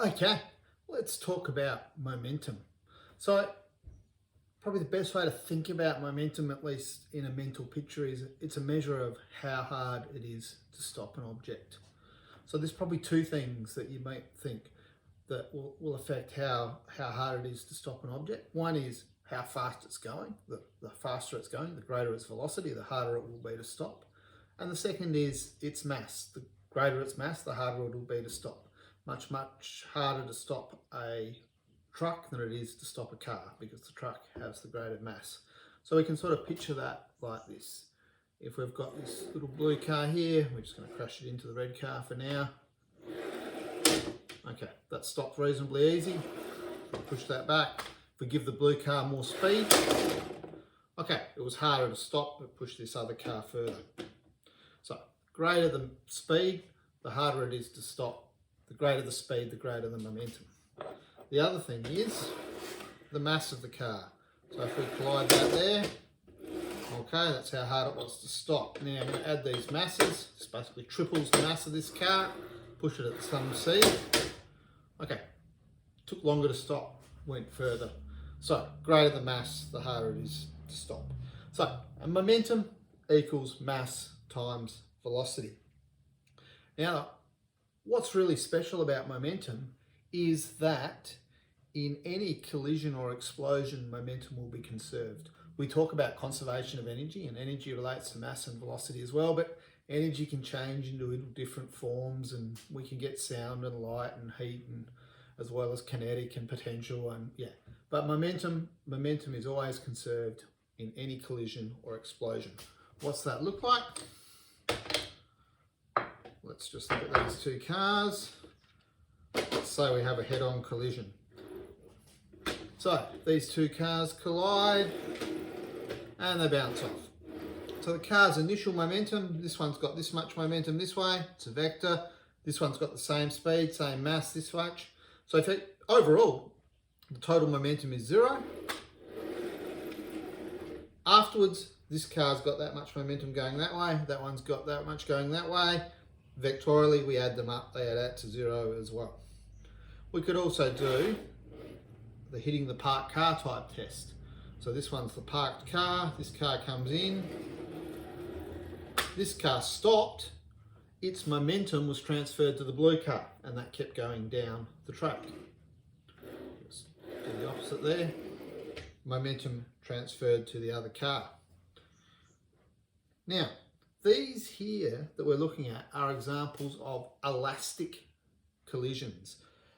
Okay, let's talk about momentum. So probably the best way to think about momentum, at least in a mental picture, is it's a measure of how hard it is to stop an object. So there's probably two things that you might think that will affect how hard it is to stop an object. One is how fast it's going. The faster it's going, the greater its velocity, the harder it will be to stop. And the second is its mass. The greater its mass, the harder it will be to stop. Much harder to stop a truck than it is to stop a car, because the truck has the greater mass. So we can sort of picture that like this. If we've got this little blue car here, we're just going to crash it into the red car for now. Okay, that stopped reasonably easy. Push that back. If we give the blue car more speed, okay, it was harder to stop, but push this other car further. So greater the speed, the harder it is to stop. The greater the speed, the greater the momentum. The other thing is the mass of the car. So if we collide that there, okay, that's how hard it was to stop. Now I'm going to add these masses. This basically triples the mass of this car. Push it at the same speed. Okay, took longer to stop, went further. So greater the mass, the harder it is to stop. So a momentum equals mass times velocity. Now, what's really special about momentum is that in any collision or explosion, momentum will be conserved. We talk about conservation of energy, and energy relates to mass and velocity as well, but energy can change into little different forms, and we can get sound and light and heat, and as well as kinetic and potential, and yeah. But momentum is always conserved in any collision or explosion. What's that look like? Let's just look at these two cars. Let's say we have a head-on collision. So these two cars collide and they bounce off. So the car's initial momentum, this one's got this much momentum this way, it's a vector. This one's got the same speed, same mass this much. So if overall, the total momentum is 0. Afterwards, this car's got that much momentum going that way, that one's got that much going that way. Vectorially, we add them up, they add out to 0 as well. We could also do the hitting the parked car type test. So this one's the parked car, this car comes in, this car stopped, its momentum was transferred to the blue car, and that kept going down the track. Let's do the opposite there. Momentum transferred to the other car. Now, these here that we're looking at are examples of elastic collisions.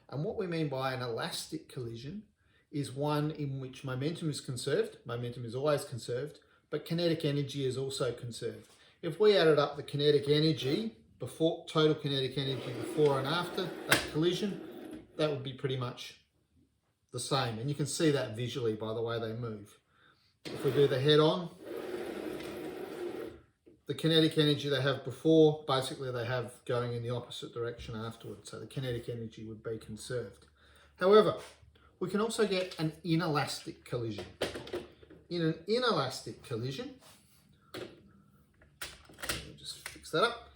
And what we mean by an elastic collision is one in which momentum is conserved. Momentum is always conserved, but kinetic energy is also conserved. If we added up the kinetic energy, total kinetic energy before and after that collision, that would be pretty much the same. And you can see that visually by the way they move. If we do the head-on, the kinetic energy they have before, basically they have going in the opposite direction afterwards. So the kinetic energy would be conserved. However, we can also get an inelastic collision. In an inelastic collision, let me just fix that up.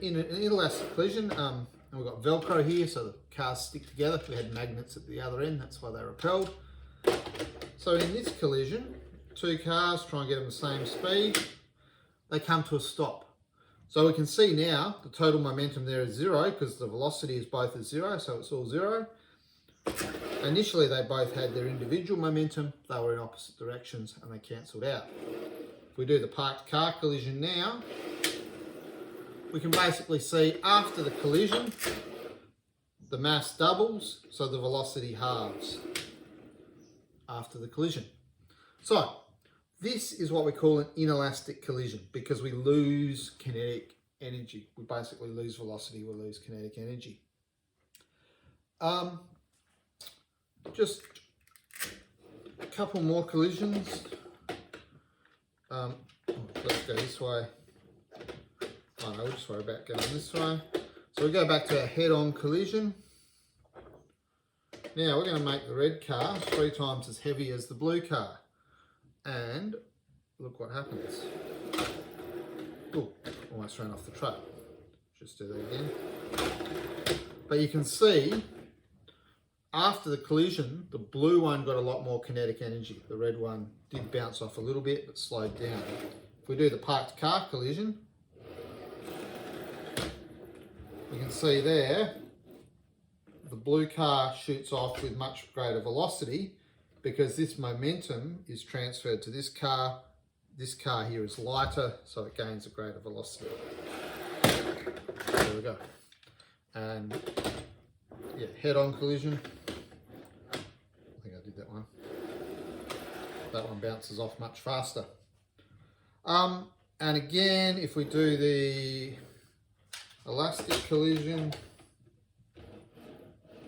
In an inelastic collision, and we've got Velcro here, so the cars stick together. We had magnets at the other end, that's why they repelled. So in this collision, two cars, try and get them the same speed. They come to a stop. So we can see now the total momentum there is 0 because the velocity is both at 0, so it's all 0. Initially they both had their individual momentum, they were in opposite directions and they cancelled out. If we do the parked car collision now, we can basically see after the collision, the mass doubles, so the velocity halves after the collision. So this is what we call an inelastic collision because we lose kinetic energy. We basically lose velocity, we lose kinetic energy. Just a couple more collisions. Let's go this way. Oh no, we'll just worry about going this way. So we go back to our head-on collision. Now we're going to make the red car 3 times as heavy as the blue car. And look what happens. Oh, almost ran off the track. Just do that again. But you can see after the collision, the blue one got a lot more kinetic energy. The red one did bounce off a little bit, but slowed down. If we do the parked car collision, you can see there, the blue car shoots off with much greater velocity because this momentum is transferred to this car. This car here is lighter, so it gains a greater velocity. There we go. And yeah, head-on collision. I think I did that one. That one bounces off much faster. And again, if we do the elastic collision,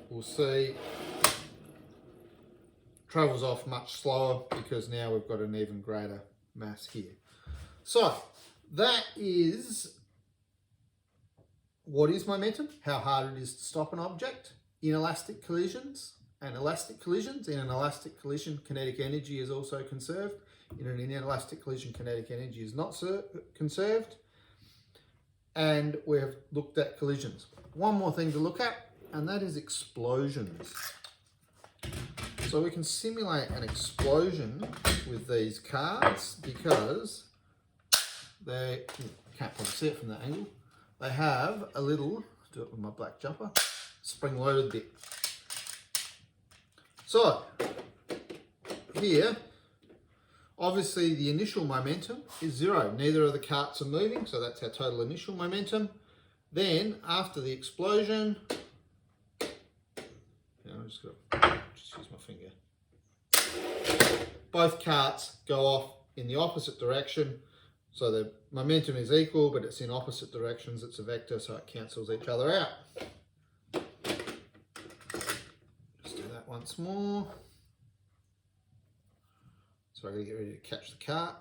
we'll see travels off much slower because now we've got an even greater mass here. So that is what is momentum, how hard it is to stop an object, inelastic collisions and elastic collisions. In an elastic collision, kinetic energy is also conserved. In an inelastic collision, kinetic energy is not conserved. And we've looked at collisions. One more thing to look at, and that is explosions. So we can simulate an explosion with these cards because they, can't probably see it from that angle, they have a little, do it with my black jumper, spring-loaded bit. So here, obviously the initial momentum is 0. Neither of the carts are moving, so that's our total initial momentum. Then after the explosion, I'm just going to use my finger. Both carts go off in the opposite direction. So the momentum is equal, but it's in opposite directions. It's a vector, so it cancels each other out. Just do that once more. So I'm going to get ready to catch the cart.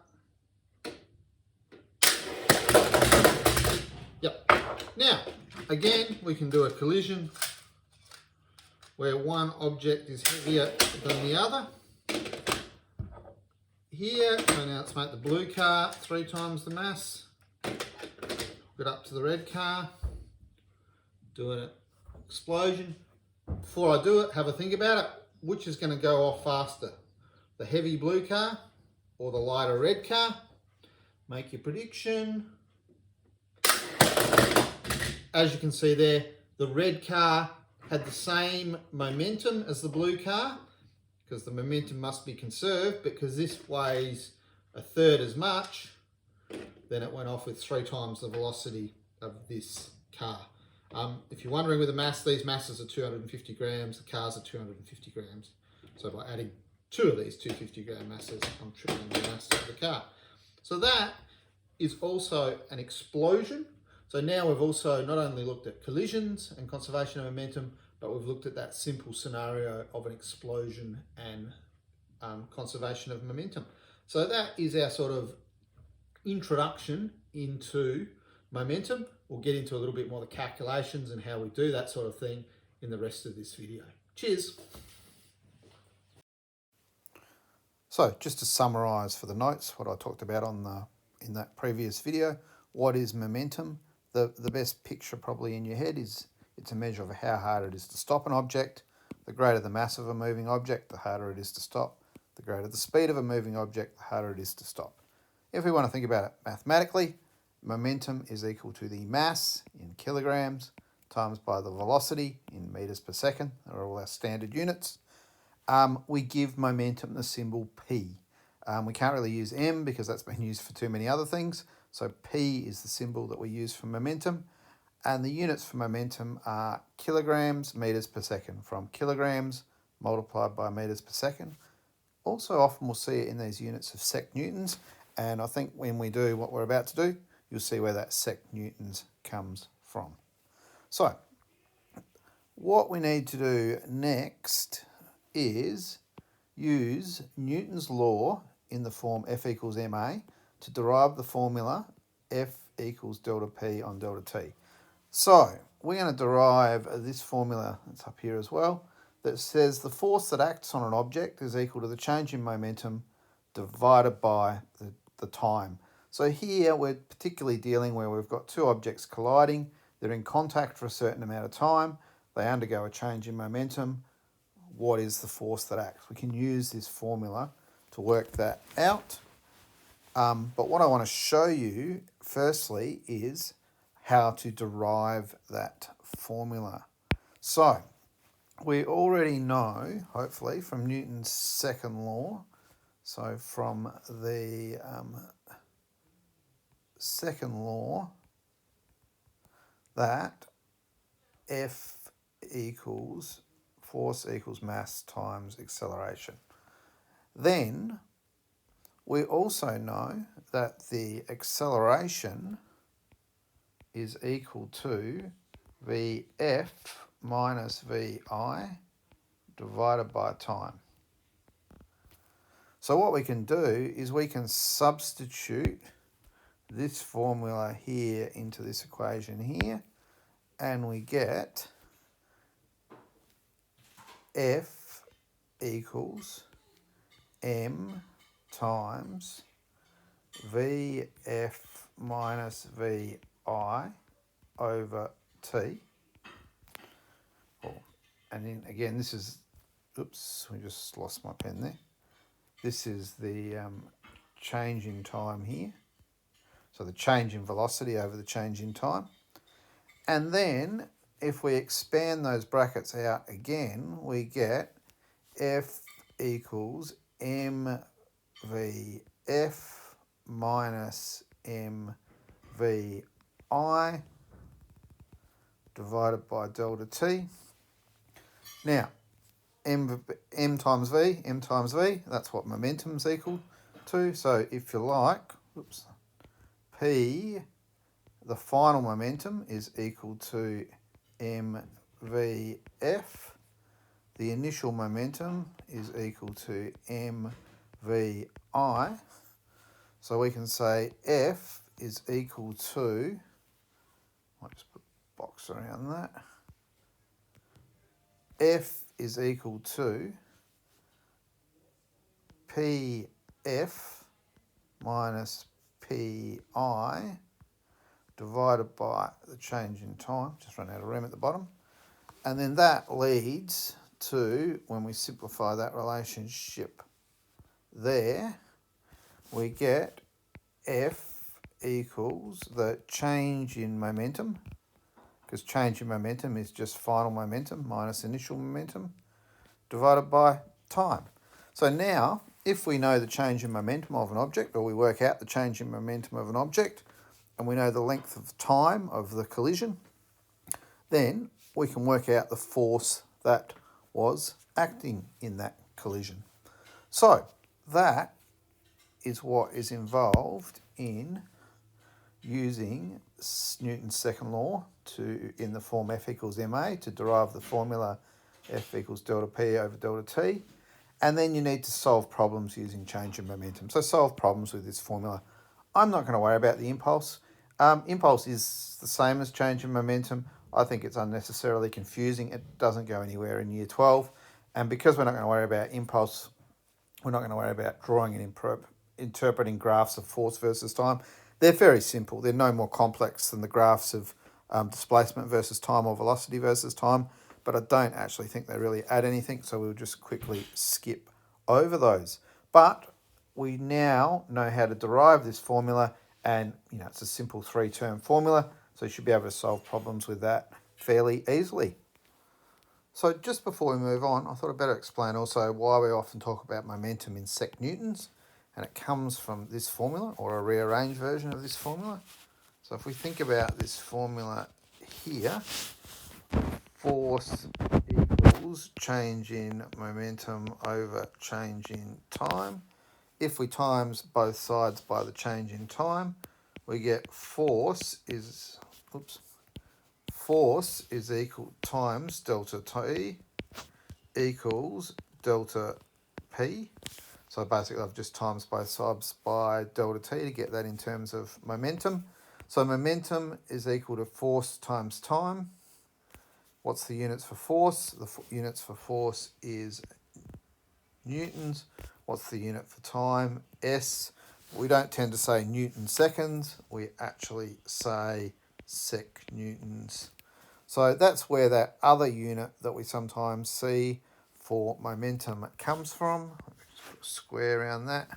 Yep. Now, again, we can do a collision where one object is heavier than the other. Here, so now let's make the blue car 3 times the mass. Hook it up to the red car. Do an explosion. Before I do it, have a think about it. Which is going to go off faster? The heavy blue car or the lighter red car? Make your prediction. As you can see there, the red car had the same momentum as the blue car, because the momentum must be conserved, because this weighs 1/3 as much, then it went off with 3 times the velocity of this car. If you're wondering with the mass, these masses are 250 grams, the cars are 250 grams. So by adding 2 of these 250 gram masses, I'm tripling the mass of the car. So that is also an explosion. So now we've also not only looked at collisions and conservation of momentum, but we've looked at that simple scenario of an explosion and conservation of momentum. So that is our sort of introduction into momentum. We'll get into a little bit more the calculations and how we do that sort of thing in the rest of this video. Cheers. So just to summarise for the notes what I talked about in that previous video, what is momentum? The best picture probably in your head is it's a measure of how hard it is to stop an object. The greater the mass of a moving object, the harder it is to stop. The greater the speed of a moving object, the harder it is to stop. If we want to think about it mathematically, momentum is equal to the mass in kilograms times by the velocity in meters per second. They're all our standard units. We give momentum the symbol P. We can't really use M because that's been used for too many other things. So P is the symbol that we use for momentum. And the units for momentum are kilograms, meters per second, from kilograms multiplied by meters per second. Also often we'll see it in these units of sec newtons. And I think when we do what we're about to do, you'll see where that sec newtons comes from. So what we need to do next is use Newton's law in the form F equals ma to derive the formula F equals delta P on delta T. So we're going to derive this formula that's up here as well that says the force that acts on an object is equal to the change in momentum divided by the time. So here we're particularly dealing where we've got 2 objects colliding. They're in contact for a certain amount of time. They undergo a change in momentum what is the force that acts. We can use this formula to work that out. But what I want to show you firstly is how to derive that formula. So we already know, hopefully, from Newton's second law, so from the second law, that F equals force equals mass times acceleration. Then we also know that the acceleration is equal to Vf minus Vi divided by time. So what we can do is we can substitute this formula here into this equation here, and we get F equals m times Vf minus Vi over t. And then again, this is, oops, we just lost my pen there. This is the change in time here. So the change in velocity over the change in time. And then if we expand those brackets out again, we get F equals mVf minus mVi divided by delta t. Now, m times v, that's what momentum's equal to. So if you like, oops, P, the final momentum, is equal to mvf. The initial momentum is equal to mvi. So we can say F is equal to, I'll just put a box around that. F is equal to PF minus PI divided by the change in time. Just run out of room at the bottom. And then that leads to, when we simplify that relationship there, we get F equals the change in momentum, because change in momentum is just final momentum minus initial momentum, divided by time. So now, if we know the change in momentum of an object, or we work out the change in momentum of an object, and we know the length of time of the collision, then we can work out the force that was acting in that collision. So that is what is involved in using Newton's second law in the form F equals ma to derive the formula F equals delta P over delta T. And then you need to solve problems using change in momentum. So solve problems with this formula. I'm not going to worry about the impulse. Impulse is the same as change in momentum. I think it's unnecessarily confusing. It doesn't go anywhere in year 12. And because we're not going to worry about impulse, we're not going to worry about drawing and interpreting graphs of force versus time. They're very simple. They're no more complex than the graphs of displacement versus time or velocity versus time, but I don't actually think they really add anything, so we'll just quickly skip over those. But we now know how to derive this formula, and it's a simple 3-term formula, so you should be able to solve problems with that fairly easily. So just before we move on, I thought I'd better explain also why we often talk about momentum in sec newtons, and it comes from this formula, or a rearranged version of this formula. So if we think about this formula here, force equals change in momentum over change in time. If we times both sides by the change in time, we get force is equal times delta T equals delta P. So basically I've just times both sides by delta T to get that in terms of momentum. So momentum is equal to force times time. What's the units for force? The units for force is newtons. What's the unit for time? S. We don't tend to say Newton seconds. We actually say sec newtons. So that's where that other unit that we sometimes see for momentum comes from. Just put a square around that.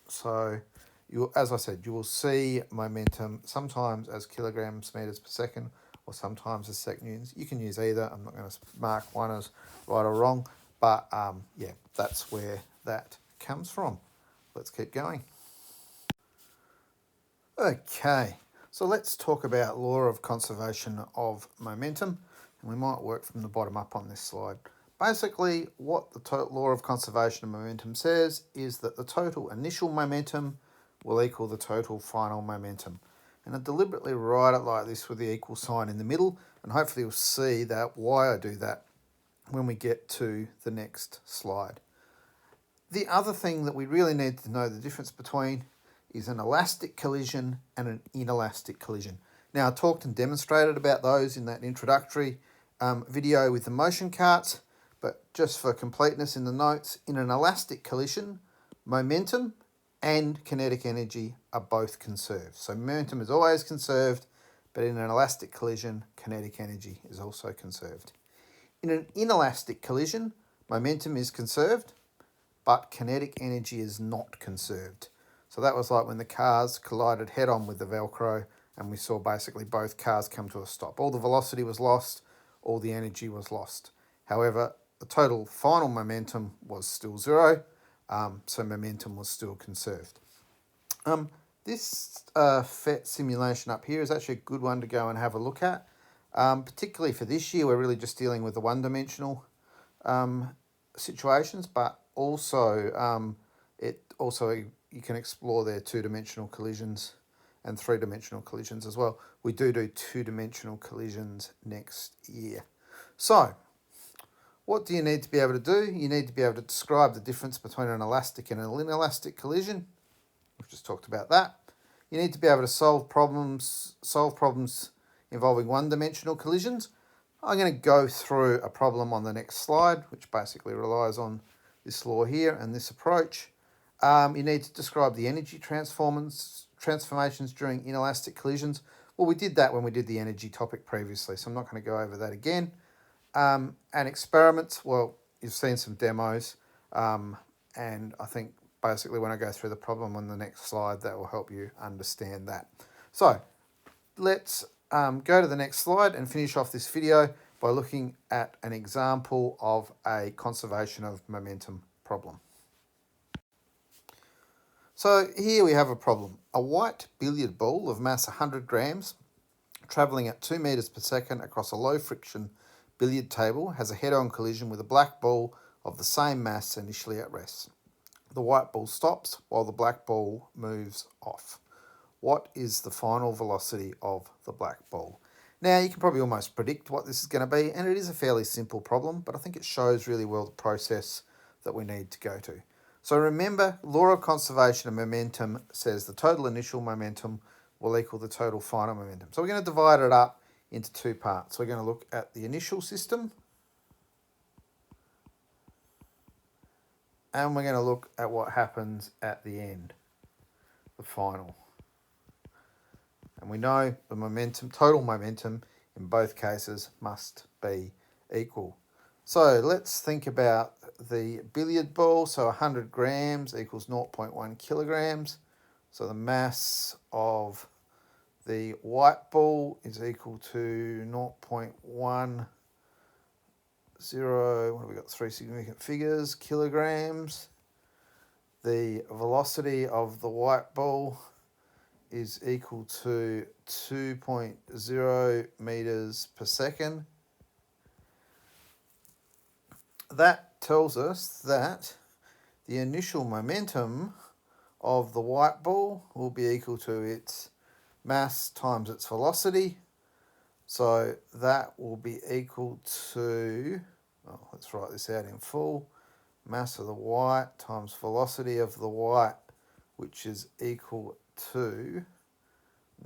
So you, as I said, you will see momentum sometimes as kilograms meters per second, or sometimes as sec newtons. You can use either. I'm not going to mark one as right or wrong, but yeah, that's where that comes from. Let's keep going. Okay, so let's talk about law of conservation of momentum, and we might work from the bottom up on this slide. Basically, what the law of conservation of momentum says is that the total initial momentum will equal the total final momentum. And I deliberately write it like this with the equal sign in the middle, and hopefully you'll see that why I do that when we get to the next slide. The other thing that we really need to know the difference between is an elastic collision and an inelastic collision. Now, I talked and demonstrated about those in that introductory video with the motion carts, but just for completeness in the notes, in an elastic collision, momentum and kinetic energy are both conserved. So momentum is always conserved, but in an elastic collision, kinetic energy is also conserved. In an inelastic collision, momentum is conserved, but kinetic energy is not conserved. So that was like when the cars collided head-on with the Velcro, and we saw basically both cars come to a stop. All the velocity was lost, all the energy was lost. However, the total final momentum was still zero, so momentum was still conserved. This FET simulation up here is actually a good one to go and have a look at. Particularly for this year, we're really just dealing with the one-dimensional situations, but also you can explore their two-dimensional collisions and three-dimensional collisions as well. We do two-dimensional collisions next year. So, what do you need to be able to do? You need to be able to describe the difference between an elastic and an inelastic collision. We've just talked about that. You need to be able to solve problems involving one-dimensional collisions. I'm going to go through a problem on the next slide, which basically relies on this law here and this approach. You need to describe the energy transformations during inelastic collisions. Well, we did that when we did the energy topic previously, so I'm not going to go over that again. And experiments, well, you've seen some demos, and I think basically when I go through the problem on the next slide, that will help you understand that. So let's go to the next slide and finish off this video by looking at an example of a conservation of momentum problem. So here we have a problem. A white billiard ball of mass 100 grams travelling at 2 meters per second across a low friction billiard table has a head-on collision with a black ball of the same mass initially at rest. The white ball stops while the black ball moves off. What is the final velocity of the black ball? Now, you can probably almost predict what this is going to be, and it is a fairly simple problem, but I think it shows really well the process that we need to go to. So remember, law of conservation of momentum says the total initial momentum will equal the total final momentum. So we're going to divide it up into two parts. We're going to look at the initial system, and we're going to look at what happens at the end, the final. And we know the momentum, total momentum in both cases must be equal. So let's think about the billiard ball. So 100 grams equals 0.1 kilograms. So the mass of the white ball is equal to 0.10, what have we got, three significant figures, kilograms. The velocity of the white ball is equal to 2.0 meters per second. That tells us that the initial momentum of the white ball will be equal to its mass times its velocity. So that will be equal to, let's write this out in full, mass of the white times velocity of the white, which is equal to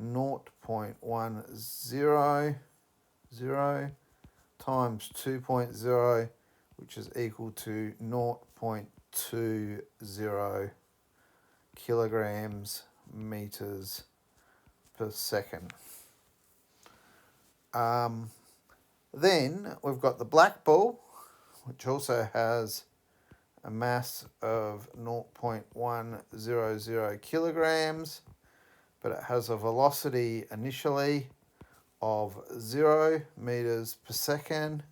0.100 times 2.0, which is equal to 0.20 kilograms meters per second. Then we've got the black ball, which also has a mass of 0.100 kilograms, but it has a velocity initially of 0 meters per second,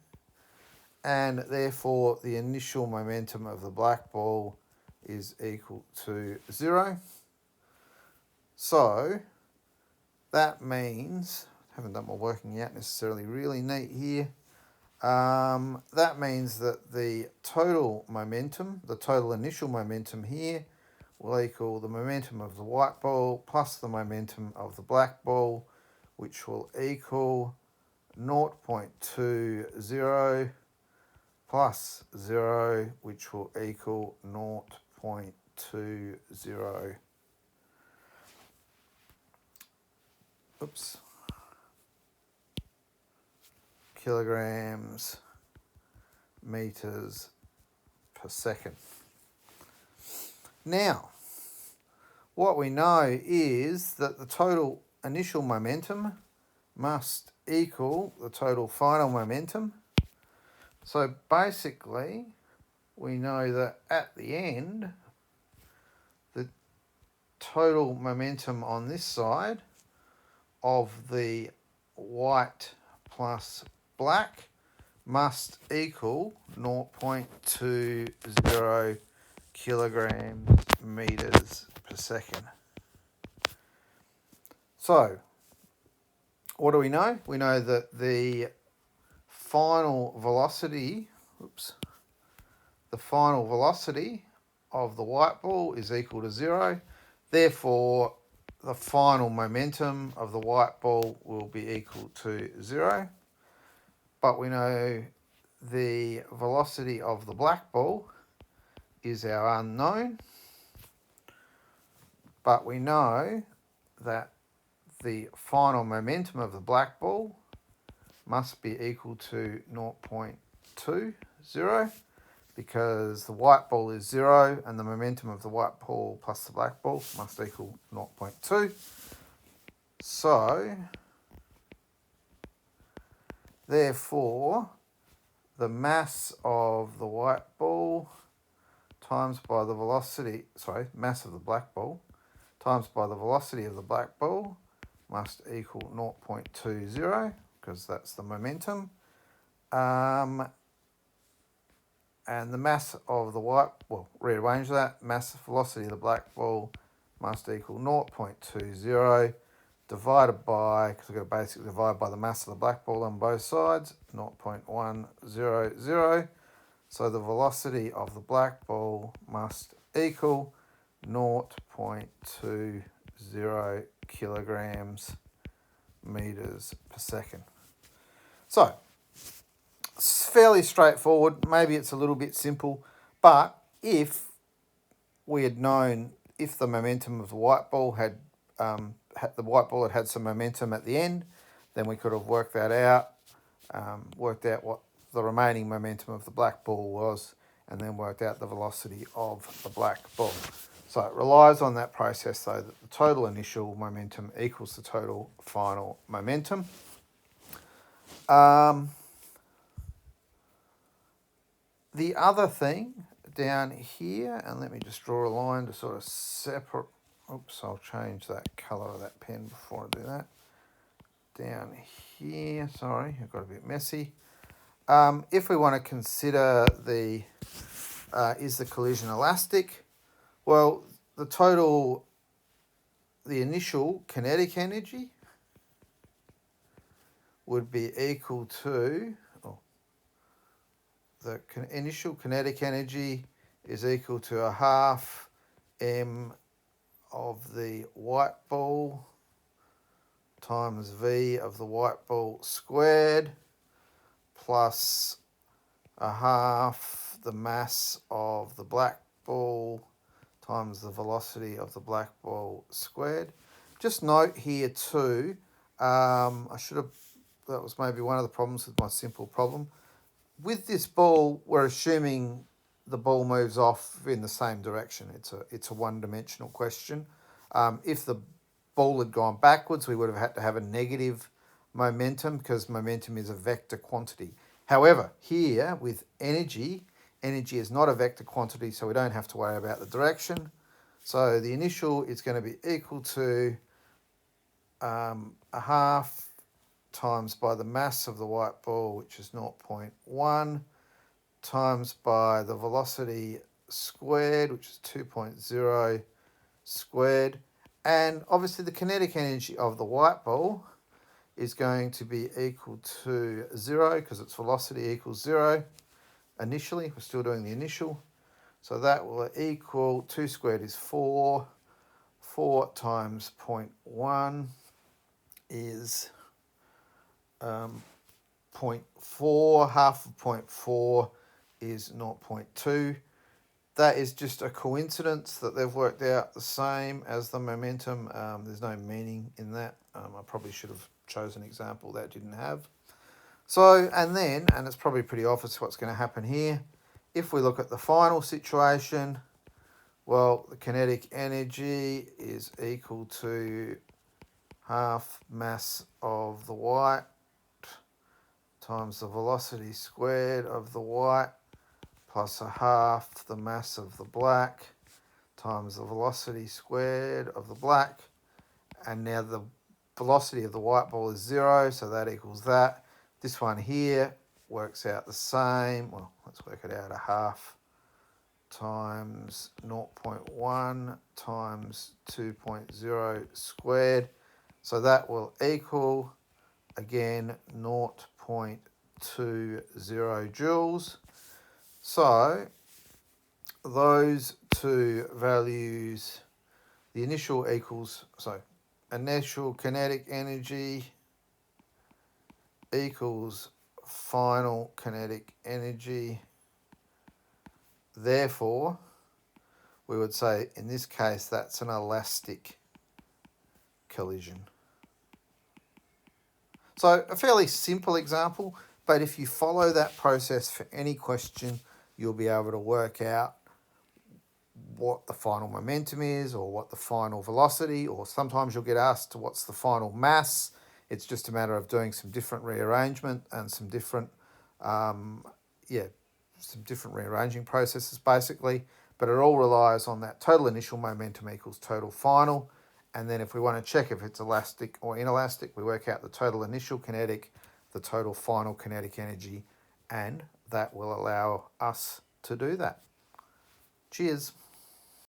and therefore the initial momentum of the black ball is equal to 0. So that means, I haven't done my working out necessarily really neat here, that means that the total momentum, the total initial momentum here, will equal the momentum of the white ball plus the momentum of the black ball, which will equal 0.20 plus 0, which will equal 0.20. Oops. Kilograms meters per second. Now, what we know is that the total initial momentum must equal the total final momentum. So basically, we know that at the end, the total momentum on this side of the white plus black must equal 0.20 kilograms meters per second. So, what do we know? We know that the final velocity, the final velocity of the white ball is equal to 0. Therefore, the final momentum of the white ball will be equal to 0. But we know the velocity of the black ball is our unknown. But we know that the final momentum of the black ball must be equal to 0.20 because the white ball is 0 and the momentum of the white ball plus the black ball must equal 0.2. So, therefore, the mass of the white ball times by the velocity, mass of the black ball times by the velocity of the black ball must equal 0.20 because that's the momentum. And the mass of the white, rearrange that, mass velocity of the black ball must equal 0.20 divided by, because we've got to basically divide by the mass of the black ball on both sides, 0.100. So the velocity of the black ball must equal 0.20 kilograms meters per second. So, it's fairly straightforward. Maybe it's a little bit simple, but if we had known if the momentum of the white ball had some momentum at the end, then we could have worked that out, worked out what the remaining momentum of the black ball was, and then worked out the velocity of the black ball. So it relies on that process though, that the total initial momentum equals the total final momentum. The other thing down here, and let me just draw a line to sort of separate, I'll change that colour of that pen before I do that. Down here, sorry, I got a bit messy. If we want to consider is the collision elastic? Well, the initial kinetic energy would be equal to, the initial kinetic energy is equal to a half m of the white ball times v of the white ball squared plus a half the mass of the black ball times the velocity of the black ball squared. Just note here too, that was maybe one of the problems with my simple problem. With this ball, we're assuming the ball moves off in the same direction. It's a one-dimensional question. If the ball had gone backwards, we would have had to have a negative momentum because momentum is a vector quantity. However, here with energy, energy is not a vector quantity, so we don't have to worry about the direction. So the initial is going to be equal to a half times by the mass of the white ball, which is 0.1, times by the velocity squared, which is 2.0 squared. And obviously the kinetic energy of the white ball is going to be equal to 0 because its velocity equals 0 initially. We're still doing the initial. So that will equal 2 squared is 4. 4 times 0.1 is 0.4. Half of 0.4 is 0.2. That is just a coincidence that they've worked out the same as the momentum. There's no meaning in that. I probably should have chosen an example that didn't have. So, and it's probably pretty obvious what's going to happen here. If we look at the final situation, well, the kinetic energy is equal to half mass of the white times the velocity squared of the white plus a half the mass of the black times the velocity squared of the black. And now the velocity of the white ball is 0, so that equals that. This one here works out the same. Well, let's work it out. A half times 0.1 times 2.0 squared. So that will equal, again, 0.20 joules. So those two values, the initial equals, so initial kinetic energy equals final kinetic energy. Therefore, we would say in this case that's an elastic collision. So a fairly simple example, but if you follow that process for any question, you'll be able to work out what the final momentum is or what the final velocity, or sometimes you'll get asked what's the final mass. It's just a matter of doing some different rearrangement and some different, some different rearranging processes basically, but it all relies on that total initial momentum equals total final. And then if we want to check if it's elastic or inelastic, we work out the total initial kinetic, the total final kinetic energy, and that will allow us to do that. Cheers.